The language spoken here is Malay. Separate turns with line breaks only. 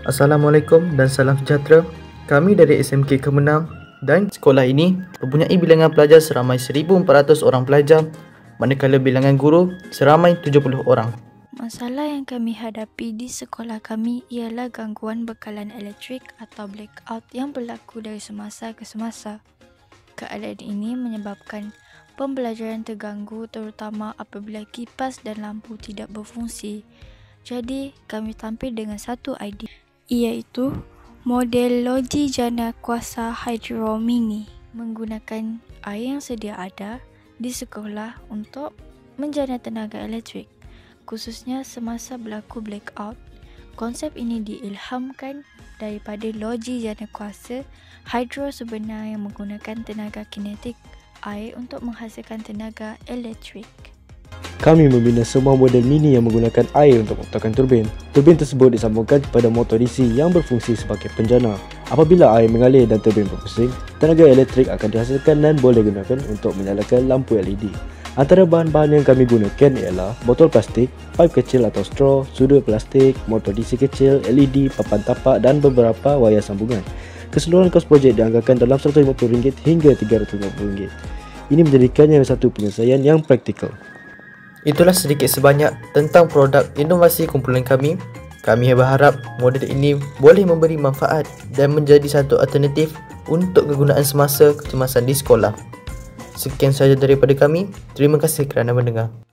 Assalamualaikum dan salam sejahtera. Kami dari SMK Kemenang dan sekolah ini mempunyai bilangan pelajar seramai 1,400 orang pelajar, manakala bilangan guru seramai 70 orang.
Masalah yang kami hadapi di sekolah kami ialah gangguan bekalan elektrik atau blackout yang berlaku dari semasa ke semasa. Keadaan ini menyebabkan pembelajaran terganggu terutama apabila kipas dan lampu tidak berfungsi. Jadi, kami tampil dengan satu idea, iaitu model loji jana kuasa hydro mini menggunakan air yang sedia ada di sekolah untuk menjana tenaga elektrik, khususnya semasa berlaku blackout. Konsep ini diilhamkan daripada loji jana kuasa hydro sebenar yang menggunakan tenaga kinetik air untuk menghasilkan tenaga elektrik.
Kami membina semua model mini yang menggunakan air untuk memutarkan turbin. Turbin tersebut disambungkan kepada motor DC yang berfungsi sebagai penjana. Apabila air mengalir dan turbin berpusing, tenaga elektrik akan dihasilkan dan boleh digunakan untuk menyalakan lampu LED. Antara bahan-bahan yang kami gunakan ialah botol plastik, paip kecil atau straw, sudut plastik, motor DC kecil, LED, papan tapak dan beberapa wayar sambungan. Keseluruhan kos projek dianggarkan dalam RM150 hingga RM350. Ini menjadikannya satu penyelesaian yang praktikal.
Itulah sedikit sebanyak tentang produk inovasi kumpulan kami. Kami berharap model ini boleh memberi manfaat dan menjadi satu alternatif untuk kegunaan semasa kecemasan di sekolah. Sekian sahaja daripada kami. Terima kasih kerana mendengar.